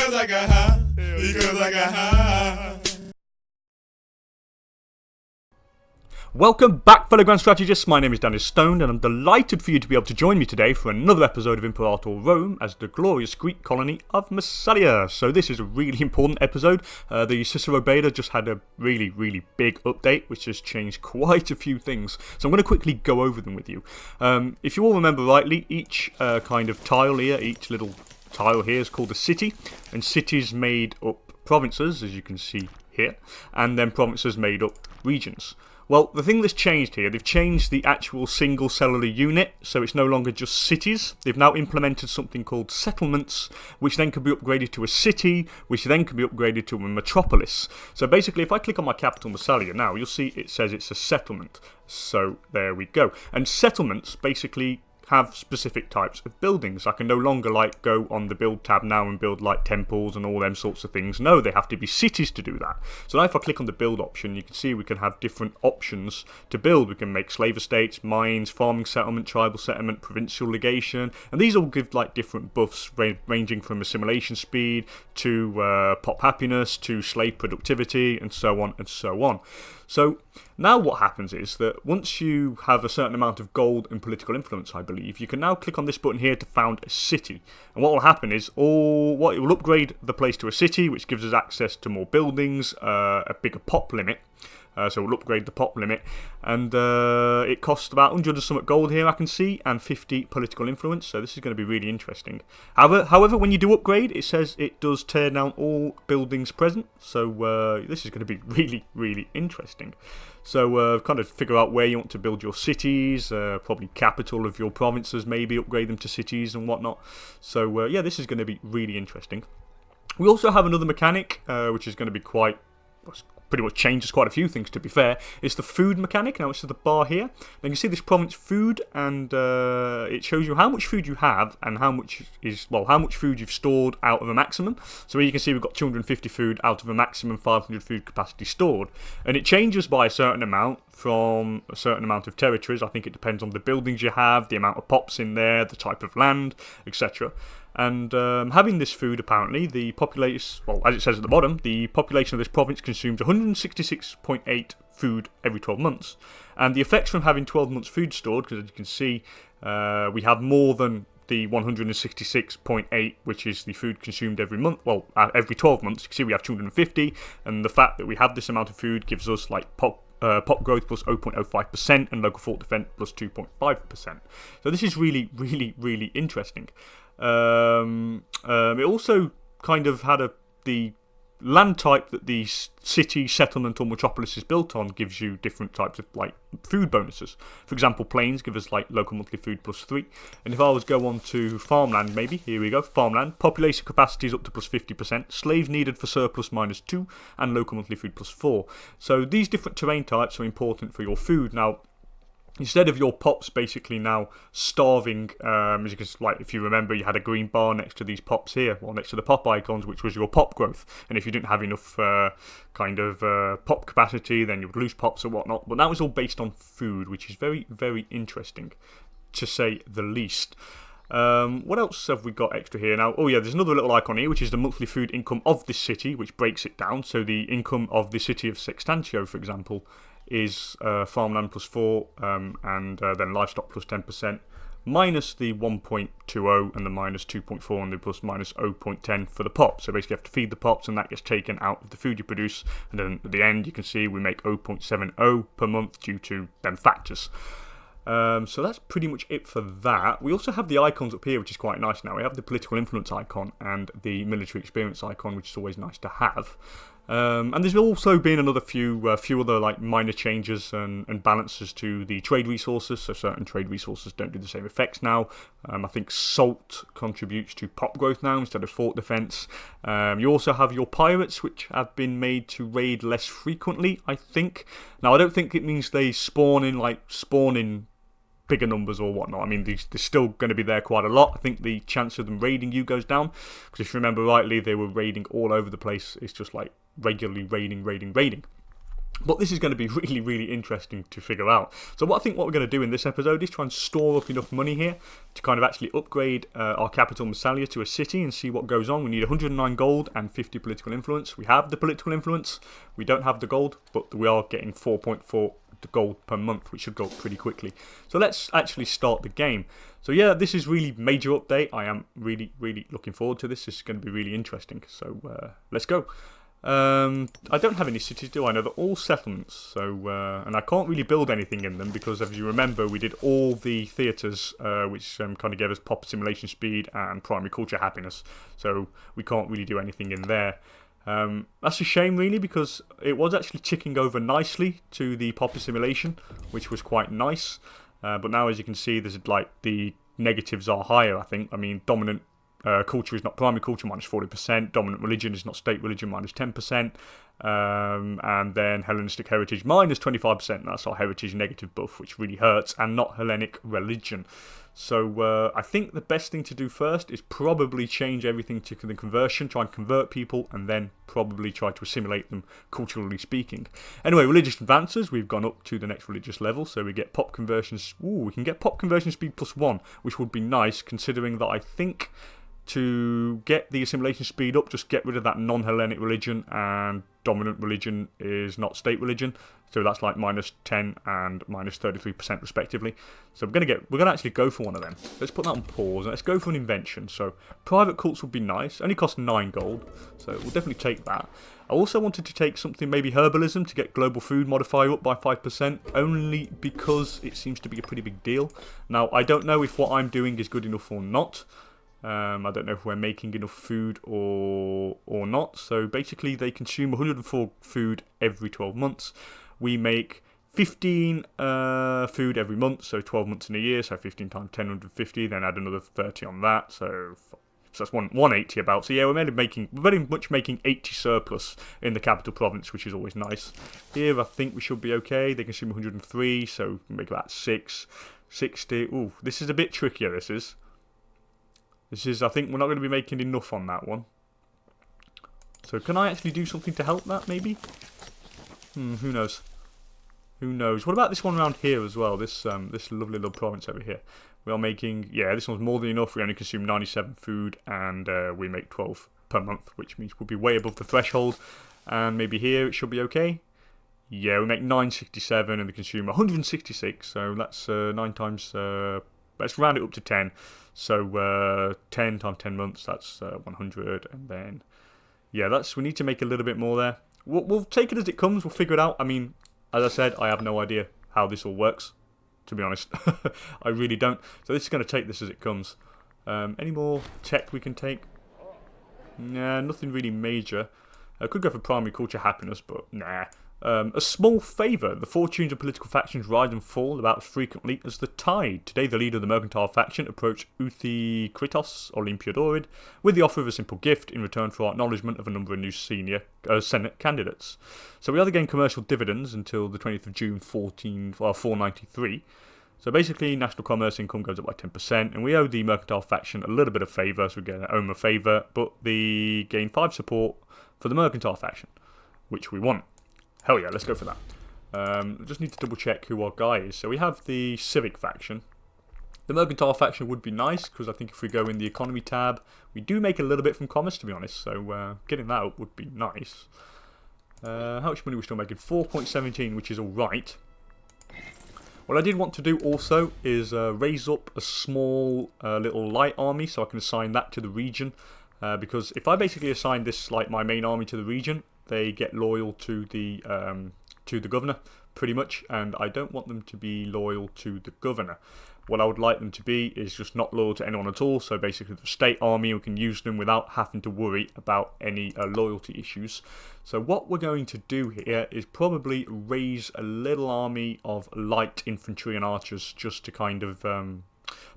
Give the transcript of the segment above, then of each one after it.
because I got high, because I got high. Welcome back, fellow Grand Strategists. My name is DanIsStoned, and I'm delighted for you to be able to join me today for another episode of Imperator Rome as the glorious Greek colony of Massalia. So this is a really important episode. The Cicero beta just had a really big update, which has changed quite a few things. So I'm going to quickly go over them with you. If you all remember rightly, each kind of tile here, each little tile here is called a city, and cities made up provinces, as you can see here, and then provinces made up regions. Well, the thing that's changed here, they've changed the actual single cellular unit, so it's no longer just cities. They've now implemented something called settlements, which then can be upgraded to a city, which then can be upgraded to a metropolis. So basically, if I click on my capital, Massalia, now you'll see it says it's a settlement. So there we go. And settlements basically have specific types of buildings. I can no longer go on the build tab now and build like temples and all them sorts of things. No, they have to be cities to do that. So now if I click on the build option, you can see we can have different options to build. We can make slave estates, mines, farming settlement, tribal settlement, provincial legation, and these all give like different buffs ranging from assimilation speed to pop happiness to slave productivity and so on and so on. So now what happens is that once you have a certain amount of gold and political influence, I believe, you can now click on this button here to found a city. And what will happen is it will upgrade the place to a city, which gives us access to more buildings, a bigger pop limit. So we'll upgrade the pop limit, and it costs about 100 and something gold here I can see, and 50 political influence, so this is going to be really interesting. However, when you do upgrade, it says it does tear down all buildings present, so this is going to be really interesting. So kind of figure out where you want to build your cities, probably capital of your provinces, maybe upgrade them to cities and whatnot. So yeah, this is going to be really interesting. We also have another mechanic, which is going to be pretty much changes quite a few things, to be fair. It's the food mechanic. Now it's to the bar here. Now you can see this province food, and it shows you how much food you have and how much food you've stored out of a maximum. So here you can see we've got 250 food out of a maximum 500 food capacity stored, and it changes by a certain amount from a certain amount of territories. I think it depends on the buildings you have, the amount of pops in there, the type of land, etc. And having this food, apparently, the population, as it says at the bottom, the population of this province consumes 166.8 food every 12 months. And the effects from having 12 months food stored, because as you can see, we have more than the 166.8, which is the food consumed every month, every 12 months. You can see we have 250, and the fact that we have this amount of food gives us like pop growth plus 0.05% and local fort defense plus 2.5%. So this is really interesting. It also kind of had the land type that the city, settlement or metropolis is built on gives you different types of like food bonuses. For example, plains give us like local monthly food plus 3, and if I was go on to farmland, maybe here we go, farmland, population capacity is up to plus 50%, slaves needed for surplus -2, and local monthly food plus 4. So these different terrain types are important for your food. Now, instead of your pops basically now starving, as you can, like if you remember, you had a green bar next to these pops here, next to the pop icons, which was your pop growth. And if you didn't have enough pop capacity, then you would lose pops or whatnot. But that was all based on food, which is very interesting, to say the least. What else have we got extra here now? Oh yeah, there's another little icon here, which is the monthly food income of this city, which breaks it down. So the income of the city of Sextantio, for example, is farmland plus 4, and then livestock plus 10%, minus the 1.20 and the minus 2.4 and the plus minus 0.10 for the pop. So basically you have to feed the pops, and that gets taken out of the food you produce, and then at the end you can see we make 0.70 per month due to them factors. So that's pretty much it for that. We also have the icons up here, which is quite nice now. We have the political influence icon and the military experience icon, which is always nice to have. And there's also been another few other like minor changes and balances to the trade resources. So certain trade resources don't do the same effects now. I think salt contributes to pop growth now instead of fort defense. You also have your pirates, which have been made to raid less frequently, I think. Now I don't think it means they spawn in bigger numbers or whatnot. I mean, they're still going to be there quite a lot. I think the chance of them raiding you goes down, because if you remember rightly, they were raiding all over the place. It's just like regularly raiding. But this is going to be really, really interesting to figure out. So what we're going to do in this episode is try and store up enough money here to kind of actually upgrade our capital Massalia to a city and see what goes on. We need 109 gold and 50 political influence. We have the political influence. We don't have the gold, but we are getting 4.4 gold per month, which should go up pretty quickly. So let's actually start the game. So yeah, this is really major update. I am really, really looking forward to this. This is going to be really interesting. So let's go. I don't have any cities, do I? No, they're all settlements, so and I can't really build anything in them because, as you remember, we did all the theatres, which kind of gave us pop simulation speed and primary culture happiness, so we can't really do anything in there. That's a shame, really, because it was actually ticking over nicely to the pop simulation, which was quite nice, but now, as you can see, there's like the negatives are higher, I think. I mean, dominant culture is not primary culture, minus 40%. Dominant religion is not state religion, minus 10%. And then Hellenistic heritage, minus 25%. That's our heritage negative buff, which really hurts, and not Hellenic religion. So I think the best thing to do first is probably change everything to the conversion, try and convert people, and then probably try to assimilate them, culturally speaking. Anyway, religious advances, we've gone up to the next religious level, so we get pop conversions. Ooh, we can get pop conversion speed +1, which would be nice, considering that I think to get the assimilation speed up, just get rid of that non-Hellenic religion, and dominant religion is not state religion, so that's like minus 10 and minus 33% respectively. So we're gonna actually go for one of them. Let's put that on pause and let's go for an invention. So private cults would be nice, only cost 9 gold, so we'll definitely take that. I also wanted to take something, maybe herbalism, to get global food modifier up by 5%, only because it seems to be a pretty big deal. Now, I don't know if what I'm doing is good enough or not. I don't know if we're making enough food or not. So basically, they consume 104 food every 12 months. We make 15 food every month, so 12 months in a year. So 15 times 10, 150. Then add another 30 on that. So that's 180 about. So yeah, we're very much making 80 surplus in the capital province, which is always nice. Here, I think we should be okay. They consume 103, so we make about 6, 60. Ooh, this is a bit trickier. This is, I think we're not going to be making enough on that one. So can I actually do something to help that, maybe? Who knows? Who knows? What about this one around here as well? This lovely little province over here. We are making, yeah, this one's more than enough. We only consume 97 food, and we make 12 per month, which means we'll be way above the threshold. And maybe here it should be okay. Yeah, we make 967, and they consume 166. So that's 9 times. Let's round it up to 10. So 10 times 10 months, that's 100, and then yeah, we need to make a little bit more there. We'll take it as it comes. We'll figure it out. I mean, as I said, I have no idea how this all works, to be honest. I really don't. So this is going to take this as it comes. Any more tech we can take? Nah, nothing really major. I could go for primary culture happiness, but nah. A small favour. The fortunes of political factions rise and fall about as frequently as the tide. Today, the leader of the mercantile faction approached Kritos, or Imperator, with the offer of a simple gift in return for our acknowledgement of a number of new senior Senate candidates. So we either gain commercial dividends until the 20th of June 493. So basically, national commerce income goes up by 10%, and we owe the mercantile faction a little bit of favour, so we get an Oma favour, but they gain 5 support for the mercantile faction, which we want. Hell yeah, let's go for that. Just need to double check who our guy is. So we have the civic faction. The mercantile faction would be nice, because I think if we go in the economy tab, we do make a little bit from commerce, to be honest. So getting that up would be nice. How much money are we still making? 4.17, which is alright. What I did want to do also is raise up a small little light army, so I can assign that to the region. Because if I basically assign this, like my main army, to the region, they get loyal to the governor, pretty much, and I don't want them to be loyal to the governor. What I would like them to be is just not loyal to anyone at all, so basically the state army, we can use them without having to worry about any loyalty issues. So what we're going to do here is probably raise a little army of light infantry and archers, just to kind of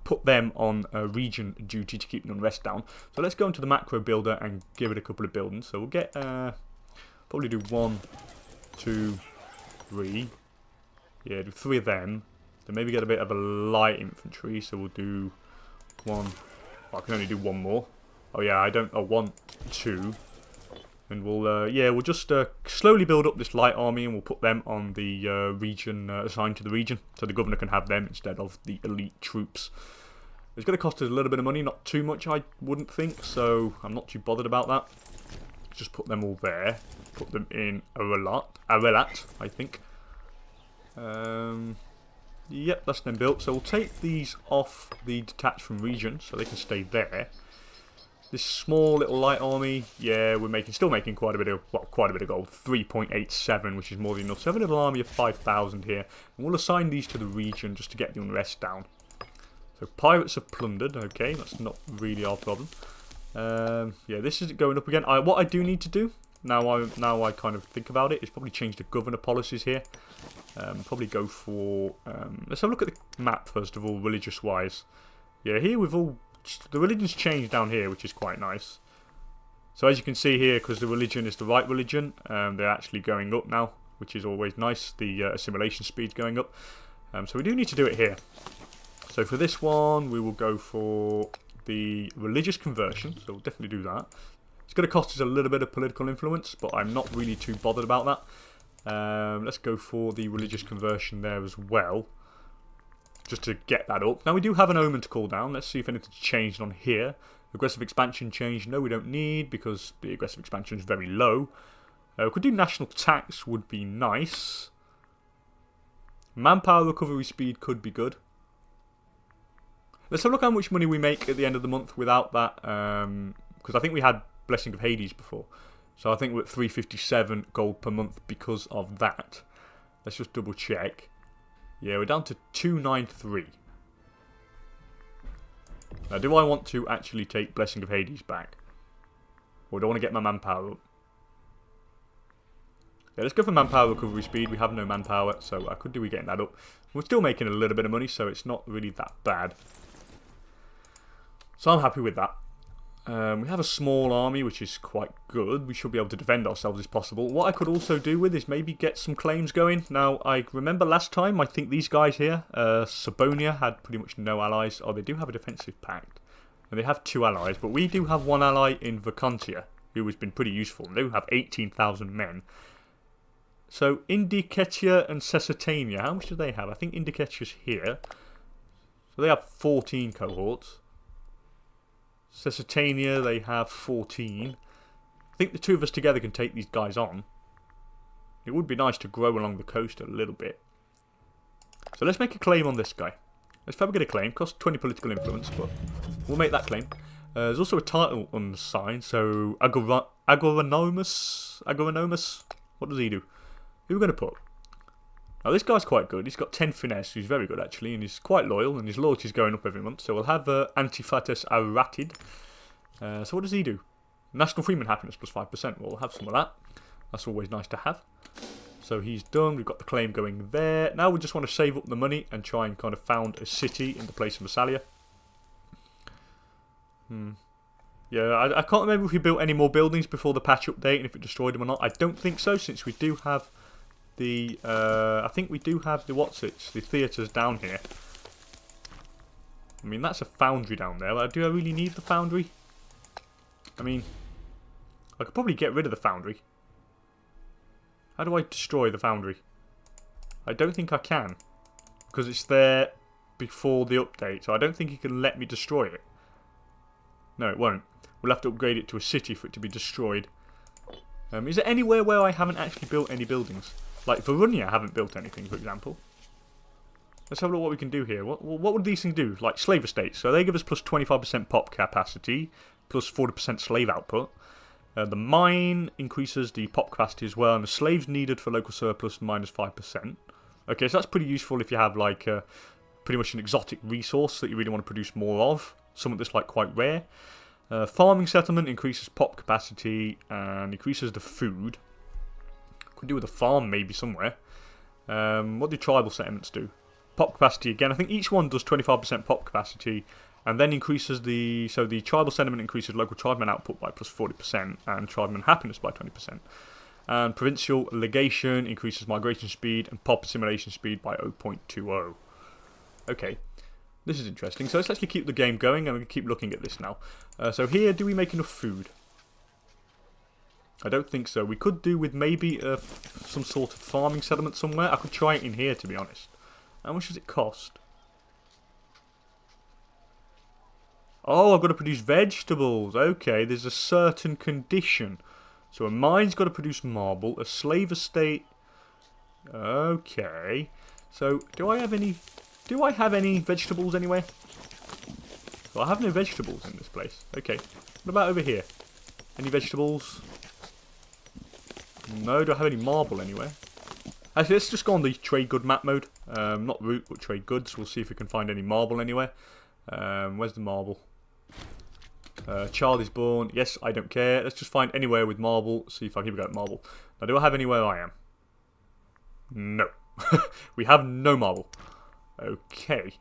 put them on region duty to keep the unrest down. So let's go into the macro builder and give it a couple of buildings. So we'll get probably do 1, 2, 3. Yeah, do 3 of them. Then maybe get a bit of a light infantry. So we'll do 1. Oh, I can only do 1 more. Oh yeah, I don't. Oh, 1, 2. And we'll just slowly build up this light army, and we'll put them on the region assigned to the region, so the governor can have them instead of the elite troops. It's going to cost us a little bit of money, not too much, I wouldn't think, so I'm not too bothered about that. Just put them all there. Put them in Arelat, I think. Yep, that's them built. So we'll take these off the detached from region, so they can stay there. This small little light army, yeah, we're still making quite a bit of gold. 3.87, which is more than enough. So we have a little army of 5,000 here, and we'll assign these to the region just to get the unrest down. So pirates have plundered. Okay, that's not really our problem. Yeah, this isn't going up again. What I do need to do now I kind of think about it is probably change the governor policies here. Probably go for let's have a look at the map first of all, religious wise. Yeah, here the religion's changed down here, which is quite nice. So as you can see here, because the religion is the right religion, they're actually going up now, which is always nice. The assimilation speed's going up. So we do need to do it here. So for this one, we will go for the religious conversion. So we'll definitely do that. It's going to cost us a little bit of political influence, but I'm not really too bothered about that. Let's go for the religious conversion there as well, just to get that up. Now we do have an omen to call down. Let's see if anything's changed on here. Aggressive expansion changed. No, we don't need, because the aggressive expansion is very low. We could do national tax, would be nice. Manpower recovery speed could be good. Let's have a look how much money we make at the end of the month without that, because I think we had Blessing of Hades before. So I think we're at 357 gold per month because of that. Let's just double check. Yeah, we're down to 293. Now, do I want to actually take Blessing of Hades back? Or do I want to get my manpower up? Yeah, let's go for manpower recovery speed. We have no manpower, so I could do with getting that up. We're still making a little bit of money, so it's not really that bad. So I'm happy with that. We have a small army, which is quite good. We should be able to defend ourselves as possible. What I could also do with is maybe get some claims going. Now, I remember last time, I think these guys here, Sabonia, had pretty much no allies. Oh, they do have a defensive pact. And they have 2 allies, but we do have 1 ally in Vacantia, who has been pretty useful. They do have 18,000 men. So, Indicetia and Cessitania, how much do they have? I think Indicetia's here. So they have 14 cohorts. Cessitania, they have 14. I think the 2 of us together can take these guys on. It would be nice to grow along the coast a little bit. So let's make a claim on this guy. Let's fabricate a claim. Costs 20 political influence, but we'll make that claim. There's also a title on the sign. So Agronomus. What does he do? Who are we going to put? Now this guy's quite good. He's got 10 finesse. He's very good actually, and he's quite loyal, and his loyalty's going up every month. So we'll have Antifatus Aratid. So what does he do? National Freeman Happiness plus 5%. We'll have some of that. That's always nice to have. So he's done. We've got the claim going there. Now we just want to save up the money and try and kind of found a city in the place of Massalia. Yeah, I can't remember if we built any more buildings before the patch update and if it destroyed them or not. I don't think so, since we do have the I think we do have the the theatres down here. I mean, that's a foundry down there. Do I really need the foundry? I mean, I could probably get rid of the foundry. How do I destroy the foundry? I don't think I can, because it's there before the update, so I don't think it can let me destroy it. No, it won't. We'll have to upgrade it to a city for it to be destroyed. Is there anywhere where I haven't actually built any buildings? Like Verunia, I haven't built anything, for example. Let's have a look what we can do here. What would these things do? Like slave estates. So they give us plus 25% pop capacity, plus 40% slave output. The mine increases the pop capacity as well, and the slaves needed for local surplus minus 5%. Okay, so that's pretty useful if you have like pretty much an exotic resource that you really want to produce more of. Something that's like quite rare. Farming settlement increases pop capacity and increases the food. Could do with a farm maybe somewhere. What do tribal settlements do? Pop capacity again. I think each one does 25% pop capacity, and then increases the tribal settlement increases local tribeman output by plus 40% and tribeman happiness by 20%. And provincial legation increases migration speed and pop assimilation speed by 0.20. Okay. This is interesting. So let's actually keep the game going, and we can keep looking at this now. So here, do we make enough food? I don't think so. We could do with maybe some sort of farming settlement somewhere. I could try it in here, to be honest. How much does it cost? Oh, I've got to produce vegetables. Okay, there's a certain condition. So a mine's got to produce marble. A slave estate. Okay. So do I have any vegetables anywhere? Well, I have no vegetables in this place. Okay. What about over here? Any vegetables? No, do I have any marble anywhere? Actually, let's just go on the trade good map mode. Not route, but trade goods. We'll see if we can find any marble anywhere. Where's the marble? Child is born. Yes, I don't care. Let's just find anywhere with marble. See if I can get marble. Now, do I have anywhere I am? No. We have no marble. Okay.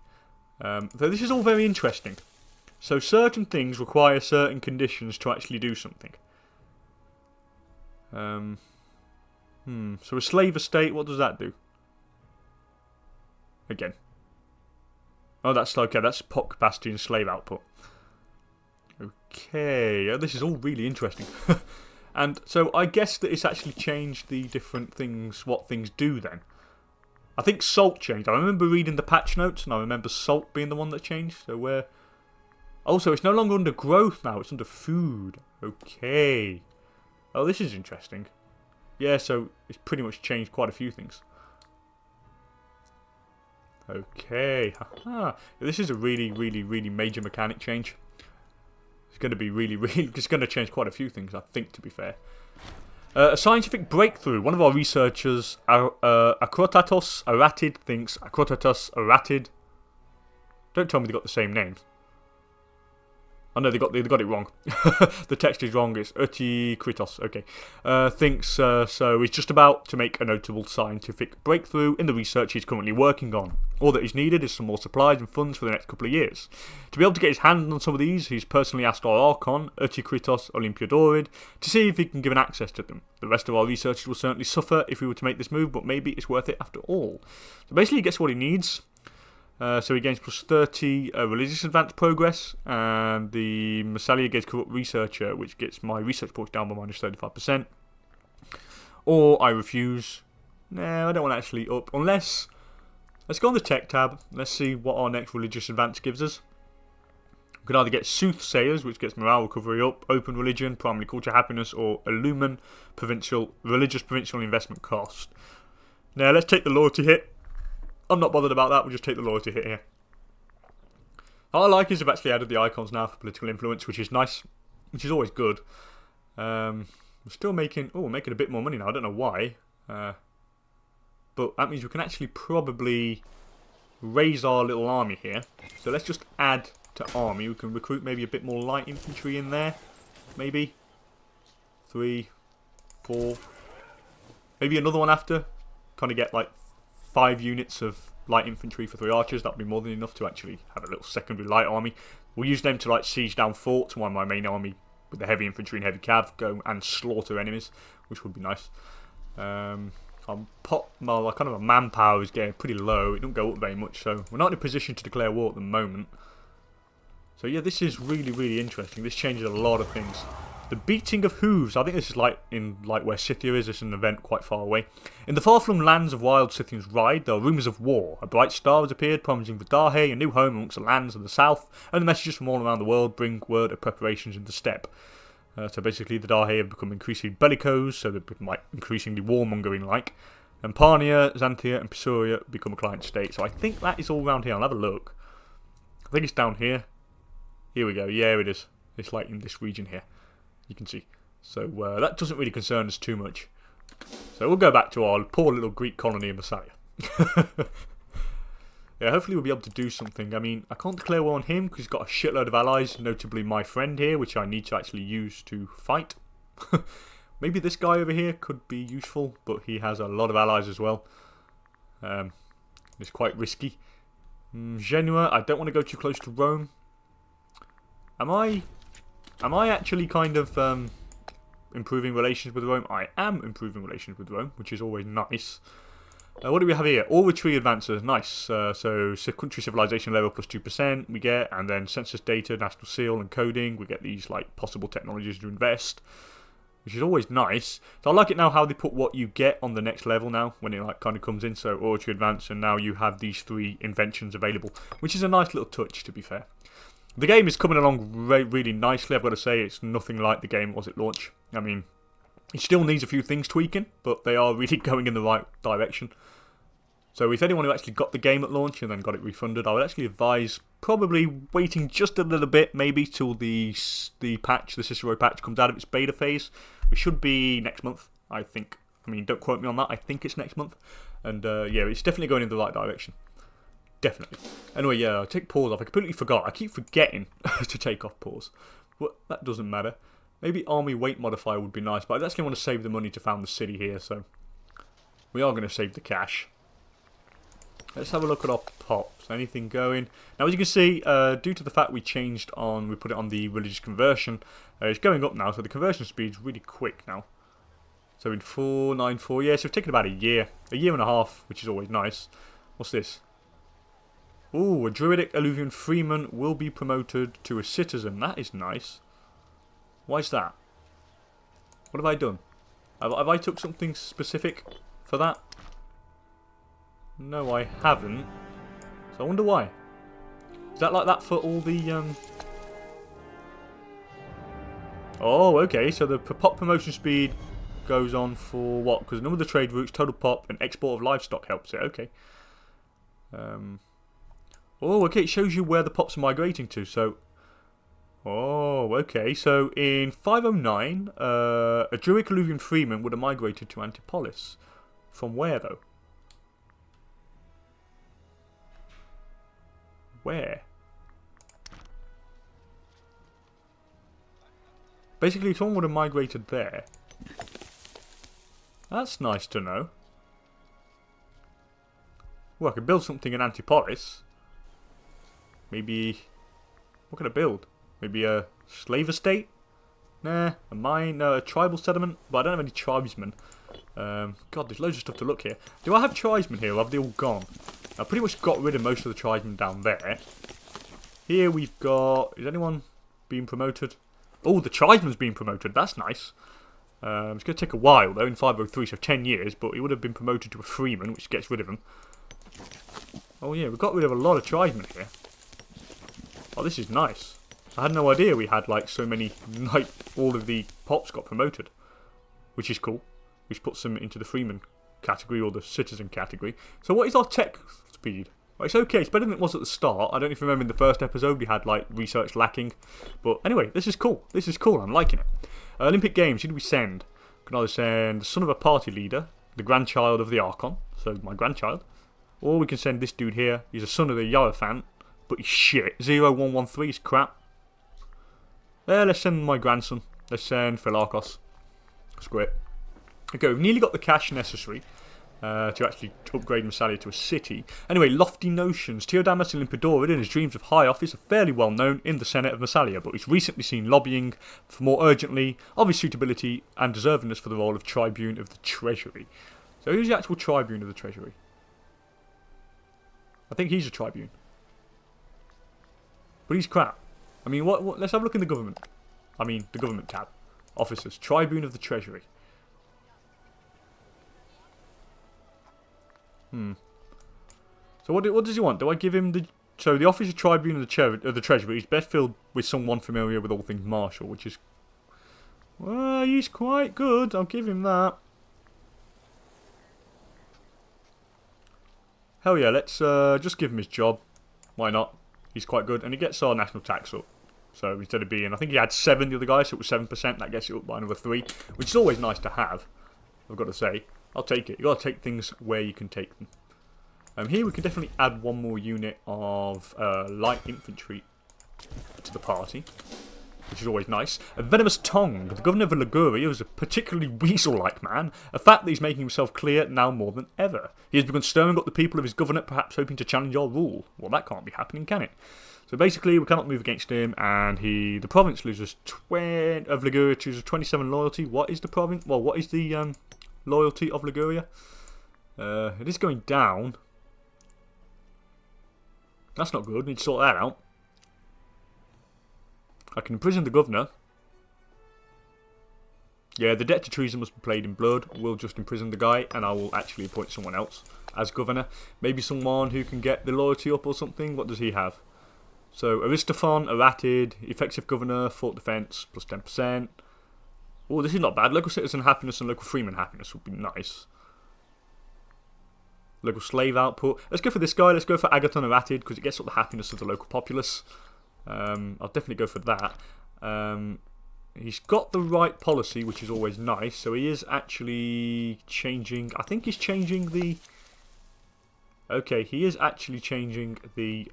So this is all very interesting. So certain things require certain conditions to actually do something. So a slave estate, what does that do? Again. Oh, that's okay. That's pot capacity and slave output. Okay. This is all really interesting. And so I guess that it's actually changed the different things, what things do then. I think salt changed. I remember reading the patch notes and I remember salt being the one that changed. So where... Also, it's no longer under growth now. It's under food. Okay. Oh, this is interesting. Yeah, so it's pretty much changed quite a few things. Okay. Haha. This is a really, really, really major mechanic change. It's going to be really, really... It's going to change quite a few things, I think, to be fair. A scientific breakthrough. One of our researchers, Acrotatos Aratid, thinks Acrotatos Aratid... Don't tell me they got the same names. Oh no, they got it wrong. The text is wrong. It's Uti Kritos. Okay, thinks so. He's just about to make a notable scientific breakthrough in the research he's currently working on. All that is needed is some more supplies and funds for the next couple of years. To be able to get his hands on some of these, he's personally asked our Archon, Uti Kritos Olympiadorid, to see if he can give an access to them. The rest of our researchers will certainly suffer if we were to make this move, but maybe it's worth it after all. So basically, he gets what he needs. So he gains plus 30 religious advanced progress, and the Massalia gets corrupt researcher, which gets my research points down by minus 35%. Or I refuse. No, I don't want to actually up, unless... Let's go on the tech tab. Let's see what our next religious advance gives us. We can either get soothsayers, which gets morale recovery up, open religion, primary culture happiness, or illumin religious provincial investment cost. Now let's take the loyalty hit. I'm not bothered about that, we'll just take the loyalty hit here. What I like is they've actually added the icons now for political influence, which is nice, which is always good. We're still making a bit more money now, I don't know why. But that means we can actually probably raise our little army here. So let's just add to army. We can recruit maybe a bit more light infantry in there. Maybe. 3, 4. Maybe another one after. Kind of get like 5 units of light infantry for 3 archers. That would be more than enough to actually have a little secondary light army. We'll use them to like siege down forts while my main army with the heavy infantry and heavy cav go and slaughter enemies, which would be nice. Well, kind of a manpower is getting pretty low. It don't go up very much, so we're not in a position to declare war at the moment. So yeah, this is really, really interesting. This changes a lot of things. The beating of hooves. I think this is like where Scythia is. This is an event quite far away. In the far-flung lands of wild Scythians ride, there are rumours of war. A bright star has appeared, promising Vidahe a new home amongst the lands of the south, and the messages from all around the world bring word of preparations in the steppe. So basically, the Vidahe have become increasingly bellicose, so they're like increasingly warmongering-like. And Parnia, Xanthia, and Pisuria become a client state. So I think that is all around here. I'll have a look. I think it's down here. Here we go. Yeah, it is. It's like in this region here. You can see. So that doesn't really concern us too much. So we'll go back to our poor little Greek colony in Massalia. Yeah, hopefully we'll be able to do something. I mean, I can't declare war on him because he's got a shitload of allies, notably my friend here, which I need to actually use to fight. Maybe this guy over here could be useful, but he has a lot of allies as well. It's quite risky. Genoa, I don't want to go too close to Rome. Am I actually kind of improving relations with Rome? I am improving relations with Rome, which is always nice. What do we have here? All retreat advances, nice. So country civilization level plus 2% we get, and then census data, national seal, and coding. We get these like possible technologies to invest. which is always nice. So I like it now how they put what you get on the next level now, when it like kind of comes in. So Oratory Advance, and now you have these 3 inventions available, which is a nice little touch, to be fair. The game is coming along really nicely, I've got to say. It's nothing like the game was at launch. I mean, it still needs a few things tweaking, but they are really going in the right direction. So if anyone who actually got the game at launch and then got it refunded, I would actually advise probably waiting just a little bit, maybe till the patch, the Cicero patch, comes out of its beta phase, which should be next month, I think. I mean, don't quote me on that, I think it's next month. And yeah, it's definitely going in the right direction. Definitely. Anyway, yeah, I'll take pause off. I completely forgot. I keep forgetting to take off pause. Well, that doesn't matter. Maybe army weight modifier would be nice, but I actually want to save the money to found the city here, so we are going to save the cash. Let's have a look at our pops. Anything going? Now, as you can see, due to the fact we put it on the religious conversion, it's going up now, so the conversion speed is really quick now. So in 494, yeah, so it's taken about a year and a half, which is always nice. What's this? Ooh, a druidic Alluvian freeman will be promoted to a citizen. That is nice. Why is that? What have I done? Have I took something specific for that? No, I haven't. So I wonder why. Is that like that for all the... Oh, okay. So the pop promotion speed goes on for what? Because none of the trade routes, total pop, and export of livestock helps it. Okay. Oh, okay. It shows you where the pops are migrating to. So... Oh, okay. So in 509, a Druidic Alluvian freeman would have migrated to Antipolis. From where, though? Where? Basically, someone would have migrated there. That's nice to know. Well, I could build something in Antipolis. Maybe... What can I build? Maybe a slave estate? Nah, a mine, a tribal settlement. But I don't have any tribesmen. God, there's loads of stuff to look here. Do I have tribesmen here, or have they all gone? I pretty much got rid of most of the tribesmen down there. Here we've got... Is anyone being promoted? Oh, the tribesman's being promoted. That's nice. It's going to take a while, though, in 503, so 10 years. But he would have been promoted to a freeman, which gets rid of him. Oh, yeah, we got rid of a lot of tribesmen here. Oh, this is nice. I had no idea we had, like, so many... Like, all of the pops got promoted. Which is cool. Which puts them into the freeman category, or the citizen category. So what is our tech speed? Well, it's okay, it's better than it was at the start. I don't know if you remember in the first episode we had like research lacking. But anyway, this is cool. This is cool, I'm liking it. Olympic Games, who do we send? We can either send the son of a party leader, the grandchild of the Archon, so my grandchild. Or we can send this dude here, he's a son of the Hierophant, but he's shit. 0113 is crap. Let's send my grandson. Let's send Philarchos. Screw it. Okay, we've nearly got the cash necessary to actually upgrade Massalia to a city. Anyway, lofty notions. Theodamas Imperator, in his dreams of high office, are fairly well known in the Senate of Massalia, but he's recently seen lobbying for more urgently of his suitability and deservingness for the role of Tribune of the Treasury. So who's the actual Tribune of the Treasury? I think he's a Tribune. But he's crap. I mean, what? Let's have a look in the government. I mean, the government tab. Officers. Tribune of the Treasury. So what does he want? Do I give him the... So the office of Tribune of the Treasury is best filled with someone familiar with all things martial, which is... Well, he's quite good. I'll give him that. Hell yeah, let's just give him his job. Why not? He's quite good. And he gets our national tax up. So instead of being... I think he had 7 the other guy, so it was 7%. That gets it up by another 3. Which is always nice to have, I've got to say. I'll take it. You've got to take things where you can take them. Here we can definitely add one more unit of light infantry to the party, which is always nice. A venomous tongue. The governor of Liguria is a particularly weasel-like man, a fact that he's making himself clear now more than ever. He has begun stirring up the people of his governorate, perhaps hoping to challenge our rule. Well, that can't be happening, can it? So basically, we cannot move against him, and the province loses of Liguria chooses 27 loyalty. What is the province? Well, what is the loyalty of Liguria? It is going down. That's not good. Need to sort that out. I can imprison the governor. Yeah, the debt to treason must be paid in blood. We'll just imprison the guy, and I will actually appoint someone else as governor. Maybe someone who can get the loyalty up or something. What does he have? So, Aristophon, Eratid, effective governor, fort defense, plus 10%. Oh, this is not bad. Local citizen happiness and local freeman happiness would be nice. Local slave output. Let's go for this guy. Let's go for Agathon Eratid, because it gets up the happiness of the local populace. I'll definitely go for that. He's got the right policy, which is always nice. So he is actually changing. I think he's changing the. Okay, he is actually changing the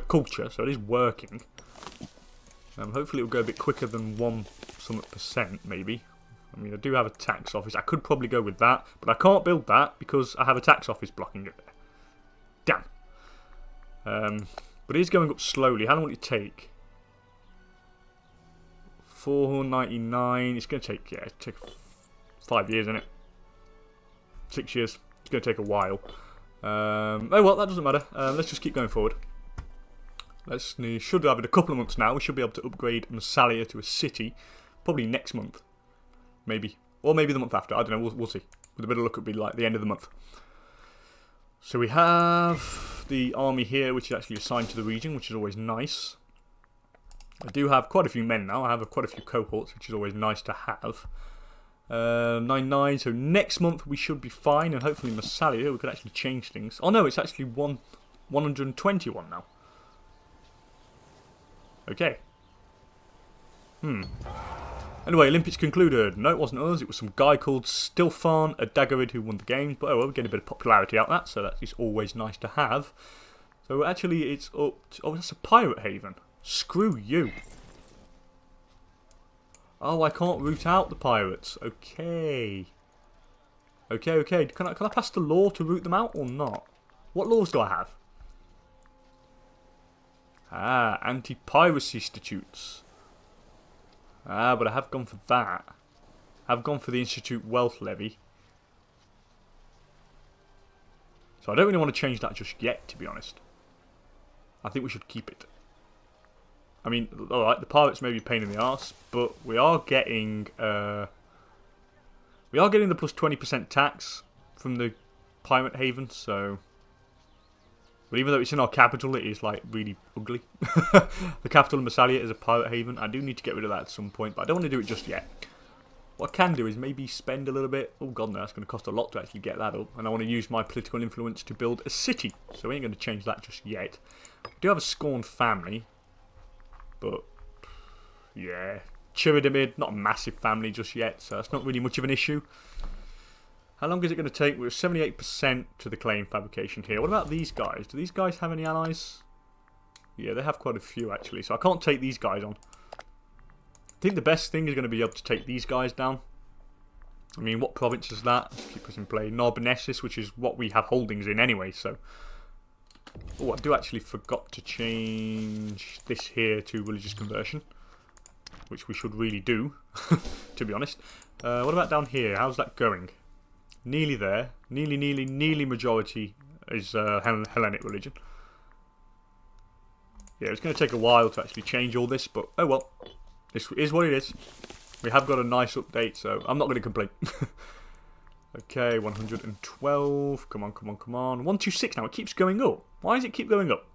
culture. So it is working. Hopefully it will go a bit quicker than 1% maybe. I mean, I do have a tax office. I could probably go with that, but I can't build that because I have a tax office blocking it there. Damn. But it is going up slowly. How long will it take? 499. It's going to take, yeah, take 5 years, isn't it? 6 years. It's going to take a while. Oh well, that doesn't matter. Let's just keep going forward. We should have it a couple of months now. We should be able to upgrade Massalia to a city. Probably next month. Maybe. Or maybe the month after. I don't know. We'll see. With a bit of luck, it'll be like the end of the month. So we have the army here, which is actually assigned to the region, which is always nice. I do have quite a few men now. I have quite a few cohorts, which is always nice to have. 99. So next month we should be fine, and hopefully Massalia we could actually change things. Oh no, it's actually 121 now. Okay. Anyway, Olympics concluded. No, it wasn't us. It was some guy called Stilfan Adagarid who won the game. But oh well, we're getting a bit of popularity out of that, so that is always nice to have. So actually, it's up to, oh, that's a pirate haven. Screw you. Oh, I can't root out the pirates. Okay. Okay. Can I pass the law to root them out or not? What laws do I have? Ah, anti-piracy statutes. Ah, but I have gone for that. I've gone for the Institute Wealth Levy. So I don't really want to change that just yet, to be honest. I think we should keep it. I mean, alright, the pirates may be a pain in the arse, but we are getting the plus 20% tax from the pirate haven, so. But even though it's in our capital, it is like really ugly. The capital of Massalia is a pirate haven. I do need to get rid of that at some point, but I don't want to do it just yet. What I can do is maybe spend a little bit. Oh god, no, that's going to cost a lot to actually get that up. And I want to use my political influence to build a city. So we ain't going to change that just yet. We do have a scorned family. But, yeah. Chiridimid, not a massive family just yet. So that's not really much of an issue. How long is it going to take? We're 78% to the claim fabrication here. What about these guys? Do these guys have any allies? Yeah, they have quite a few actually. So I can't take these guys on. I think the best thing is going to be able to take these guys down. I mean, what province is that? Keep us in play. Narbonessis, which is what we have holdings in anyway. So, oh, I do actually forgot to change this here to religious conversion, which we should really do, to be honest. What about down here? How's that going? Nearly there. Nearly majority is Hellenic religion. Yeah, it's going to take a while to actually change all this, but oh well. This is what it is. We have got a nice update, so I'm not going to complain. Okay, 112. Come on. 126 now. It keeps going up. Why does it keep going up?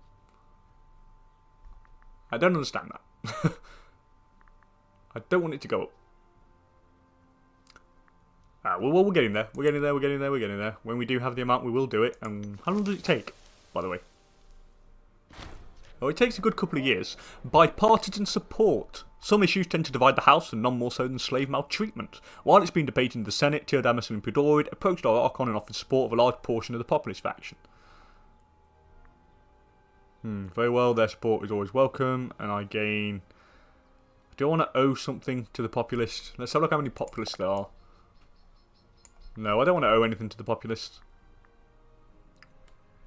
I don't understand that. I don't want it to go up. Well, we're getting there. We're getting there. When we do have the amount, we will do it. And how long does it take, by the way? Oh, it takes a good couple of years. Bipartisan support. Some issues tend to divide the House, and none more so than slave maltreatment. While it's been debated in the Senate, Teodamus and Impedorid approached our Archon and offered support of a large portion of the populist faction. Very well, their support is always welcome, and I gain... Do I want to owe something to the populist? Let's have a look how many populists there are. No, I don't want to owe anything to the populist.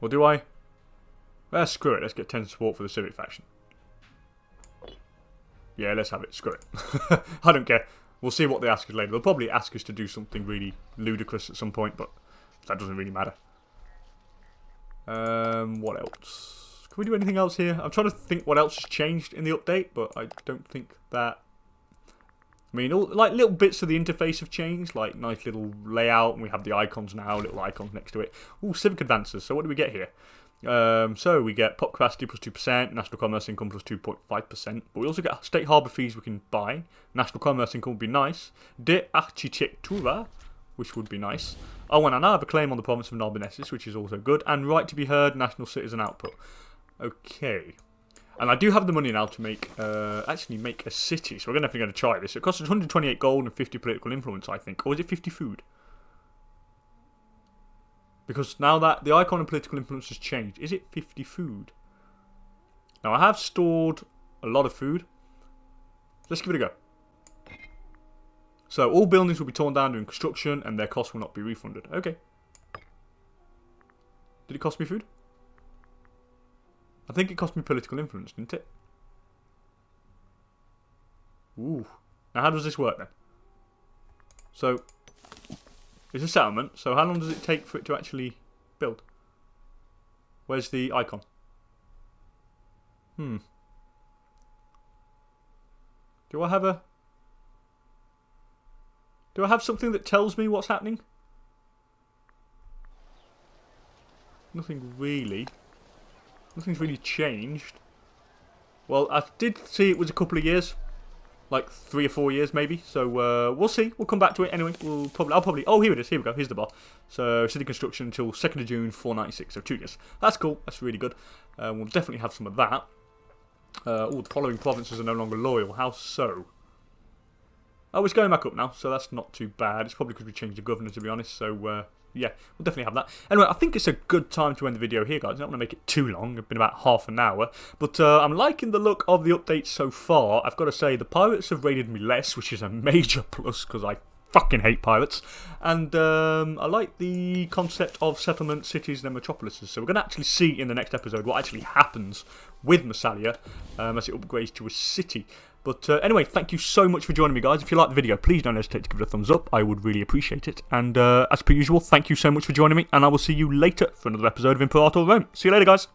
Or do I? Screw it, let's get 10 support for the civic faction. Yeah, let's have it, screw it. I don't care. We'll see what they ask us later. They'll probably ask us to do something really ludicrous at some point, but that doesn't really matter. What else? Can we do anything else here? I'm trying to think what else has changed in the update, but I don't think that... I mean, all, like little bits of the interface have changed, like nice little layout, and we have the icons now, little icons next to it. Ooh, civic advances. So what do we get here? So we get pop capacity plus 2%, national commerce income plus 2.5%, but we also get state harbour fees we can buy. National commerce income would be nice. De architectura, which would be nice. Oh, and I now have a claim on the province of Narbonensis, which is also good. And right to be heard, national citizen output. Okay. And I do have the money now to make, actually make a city, so we're definitely going to try this. It costs us 128 gold and 50 political influence, I think. Or is it 50 food? Because now that the icon and political influence has changed, is it 50 food? Now I have stored a lot of food. Let's give it a go. So all buildings will be torn down during construction and their costs will not be refunded. Okay. Did it cost me food? I think it cost me political influence, didn't it? Ooh. Now how does this work then? So it's a settlement, so how long does it take for it to actually build? Where's the icon? Do I have something that tells me what's happening? Nothing really. Nothing's really changed. Well, I did see it was a couple of years. Like 3 or 4 years maybe, so we'll see. We'll come back to it anyway. I'll probably. Oh, here it is. Here we go. Here's the bar. So city construction until 2nd of June, 496. So 2 years. That's cool. That's really good. We'll definitely have some of that. The following provinces are no longer loyal. How so? Oh, it's going back up now, so that's not too bad. It's probably because we changed the governor, to be honest. So yeah, we'll definitely have that. Anyway, I think it's a good time to end the video here, guys. I don't want to make it too long. It's been about half an hour. But I'm liking the look of the updates so far. I've got to say, the pirates have raided me less, which is a major plus, because I fucking hate pirates. And I like the concept of settlement, cities, and metropolises. So we're going to actually see in the next episode what actually happens with Massalia as it upgrades to a city. But anyway, thank you so much for joining me, guys. If you liked the video, please don't hesitate to give it a thumbs up. I would really appreciate it. And as per usual, thank you so much for joining me. And I will see you later for another episode of Imperator Rome. See you later, guys.